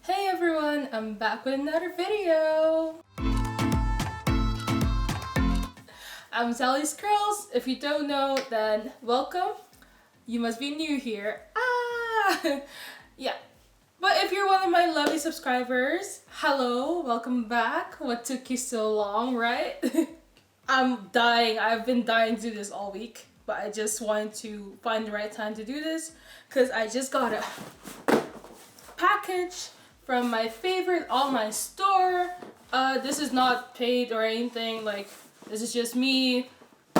Hey everyone, I'm back with another video. I'm Sally's Curls. If you don't know, then welcome. You must be new here. Yeah. But if you're one of my lovely subscribers, hello, welcome back. What took you so long, right? I'm dying. I've been dying to do this all week, but I just wanted to find the right time to do this because I just got a package from my favorite online store. This is not paid or anything, like this is just me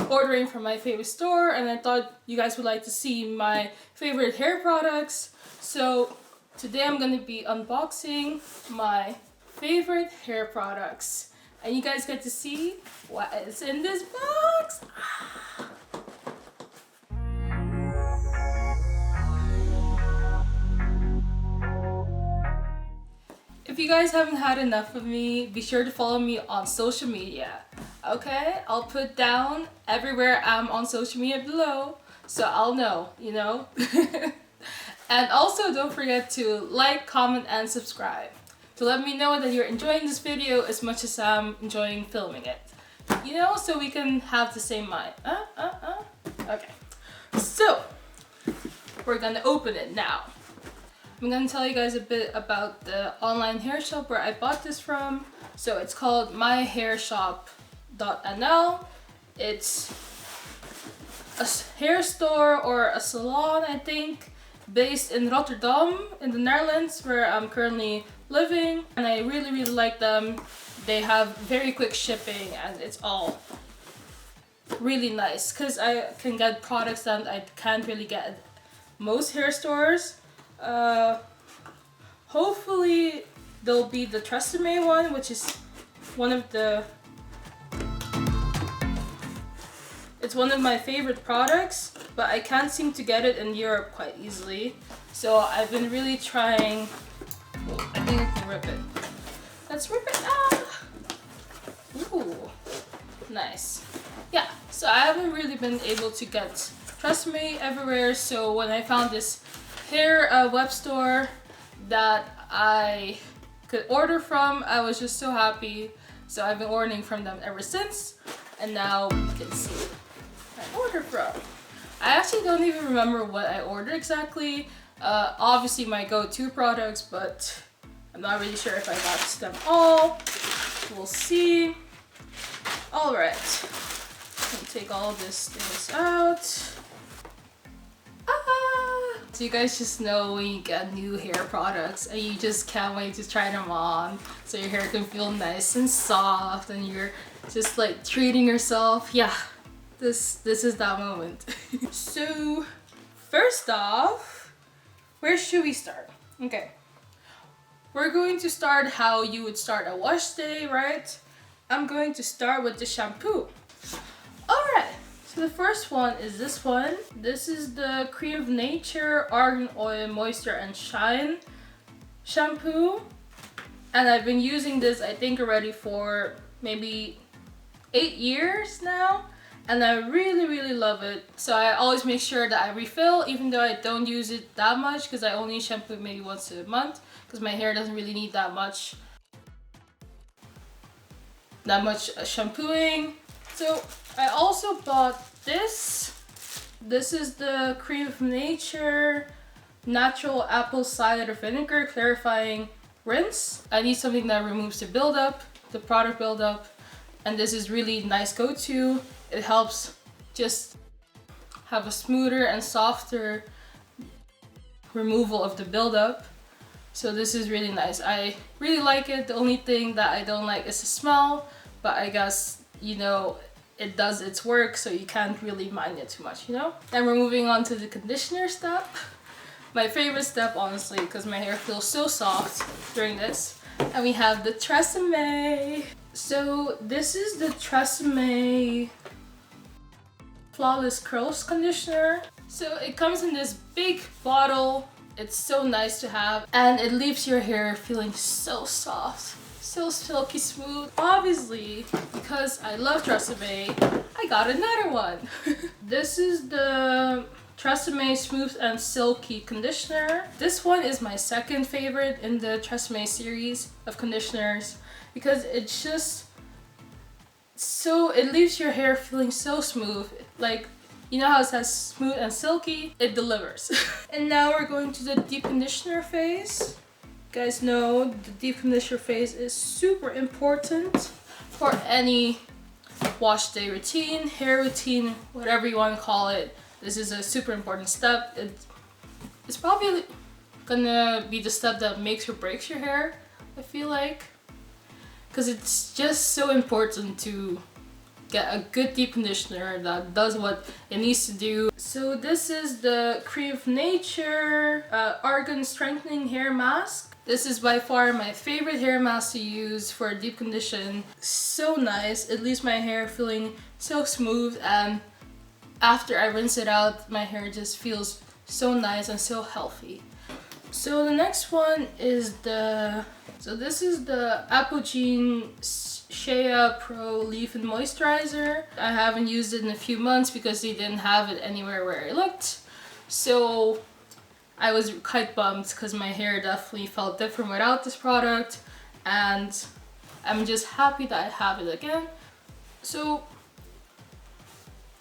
ordering from my favorite store, and I thought you guys would like to see my favorite hair products. So today I'm going to be unboxing my favorite hair products, and you guys get to see what is in this box. If you guys haven't had enough of me, be sure to follow me on social media. Okay? I'll put down everywhere I'm on social media below, so I'll know, you know? And also don't forget to like, comment, and subscribe to let me know that you're enjoying this video as much as I'm enjoying filming it. You know, so we can have the same mind. Okay. So, we're gonna open it now. I'm gonna tell you guys a bit about the online hair shop where I bought this from. So it's called myhairshop.nl. It's a hair store or a salon, I think, based in Rotterdam in the Netherlands, where I'm currently living. And I really like them. They have very quick shipping and it's all really nice because I can get products that I can't really get at most hair stores. Hopefully there'll be the TRESemme one, which is it's one of my favorite products, but I can't seem to get it in Europe quite easily. So I've been really trying. Oh, I think I can rip it. Let's rip it. Ooh, nice. Yeah, so I haven't really been able to get TRESemme everywhere, so when I found this hair web store that I could order from, I was just so happy. So I've been ordering from them ever since, and now you can see what I ordered from. I actually don't even remember what I ordered exactly. Obviously my go-to products, but I'm not really sure if I got them all. We'll see. Alright, take all of this things out. So you guys just know when you get new hair products and you just can't wait to try them on so your hair can feel nice and soft and you're just like treating yourself. Yeah, this is that moment. So first off, where should we start? Okay, we're going to start how you would start a wash day, right? I'm going to start with the shampoo. Alright. So the first one is this one. This is the Creme of Nature Argan Oil Moisture and Shine shampoo. And I've been using this, I think, already for maybe 8 years now. And I really love it. So I always make sure that I refill, even though I don't use it that much, because I only shampoo maybe once a month, because my hair doesn't really need that much shampooing. So I also bought this. This is the Creme of Nature Natural Apple Cider Vinegar Clarifying Rinse. I need something that removes the buildup, the product buildup, and this is really nice go-to. It helps just have a smoother and softer removal of the buildup. So this is really nice. I really like it. The only thing that I don't like is the smell, but I guess, you know, it does its work, so you can't really mind it too much, you know? And we're moving on to the conditioner step. My favorite step, honestly, because my hair feels so soft during this. And we have the TRESemme. So this is the TRESemme Flawless Curls Conditioner. So it comes in this big bottle. It's so nice to have, and it leaves your hair feeling so soft, so silky smooth. Obviously, because I love TRESemme, I got another one. This is the TRESemme Smooth and Silky Conditioner. This one is my second favorite in the TRESemme series of conditioners because it's just so, it leaves your hair feeling so smooth. Like, you know how it says smooth and silky? It delivers. And now we're going to the deep conditioner phase. You guys know the deep conditioner phase is super important for any wash day routine, hair routine, whatever you want to call it. This is a super important step. It's probably gonna be the step that makes or breaks your hair, I feel like. Because it's just so important to get a good deep conditioner that does what it needs to do. So this is the Creme of Nature Argan Strengthening Hair Mask. This is by far my favorite hair mask to use for a deep condition. So nice. It leaves my hair feeling so smooth, and after I rinse it out, my hair just feels so nice and so healthy. So the next one is this is the Aphogee Shea Pro Leave-In Moisturizer. I haven't used it in a few months because they didn't have it anywhere where I looked. So I was quite bummed because my hair definitely felt different without this product, and I'm just happy that I have it again. So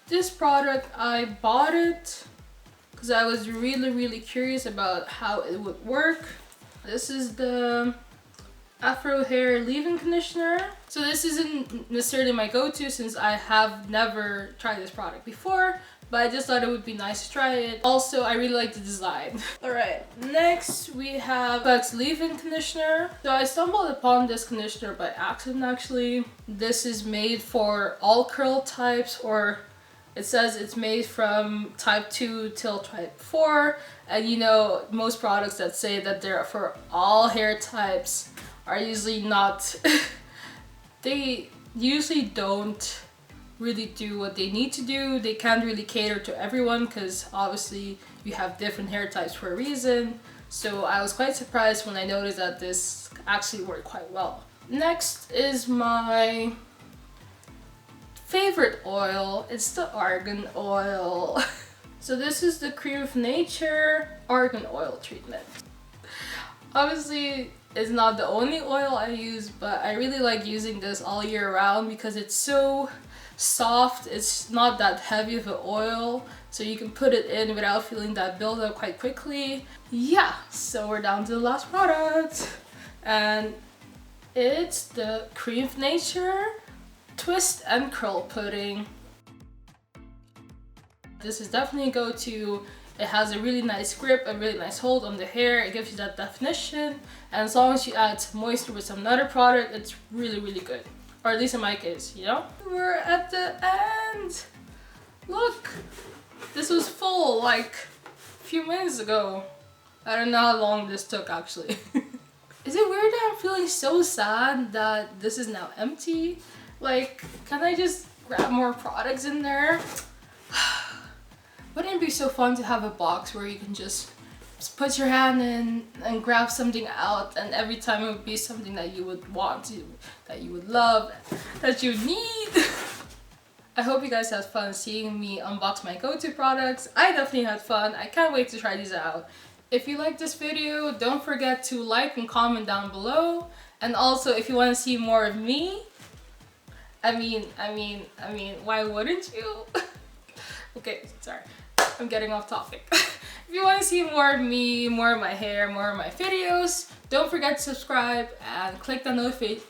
this product, I bought it because I was really curious about how it would work. This is the Afrohair leave-in conditioner. So this isn't necessarily my go-to since I have never tried this product before, but I just thought it would be nice to try it. Also, I really like the design. Alright, next we have Novex leave-in conditioner. So I stumbled upon this conditioner by accident actually. This is made for all curl types, or it says it's made from type 2 till type 4. And you know, most products that say that they're for all hair types are usually not. They usually don't really do what they need to do. They can't really cater to everyone because obviously you have different hair types for a reason. So I was quite surprised when I noticed that this actually worked quite well. Next is my favorite oil. It's the Argan oil. So this is the Creme of Nature Argan oil treatment. Obviously, it's not the only oil I use, but I really like using this all year round because it's so soft. It's not that heavy of an oil, so you can put it in without feeling that buildup quite quickly. Yeah, so we're down to the last product, and it's the Creme of Nature Twist and Curl Pudding. This is definitely a go-to. It has a really nice grip, a really nice hold on the hair. It gives you that definition, and as long as you add some moisture with some another product, it's really good. Or at least in my case, you know? We're at the end! Look! This was full like a few minutes ago. I don't know how long this took actually. Is it weird that I'm feeling so sad that this is now empty? Like, can I just grab more products in there? Wouldn't it be so fun to have a box where you can just put your hand in and grab something out, and every time it would be something that you would want to, that you would love, that you need. I hope you guys had fun seeing me unbox my go-to products. I definitely had fun. I can't wait to try these out. If you like this video, don't forget to like and comment down below. And also, if you want to see more of me, I mean, why wouldn't you? Okay, sorry. I'm getting off topic. If you want to see more of me, more of my hair, more of my videos, don't forget to subscribe and click the notification.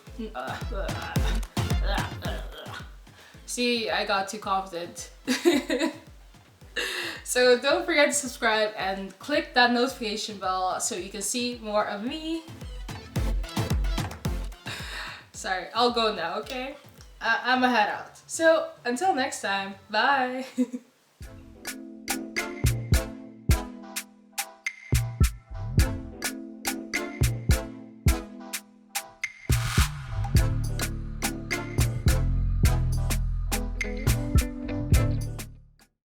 See, I got too confident. So don't forget to subscribe and click that notification bell so you can see more of me. Sorry, I'll go now, okay? I'm a head out. So until next time, bye.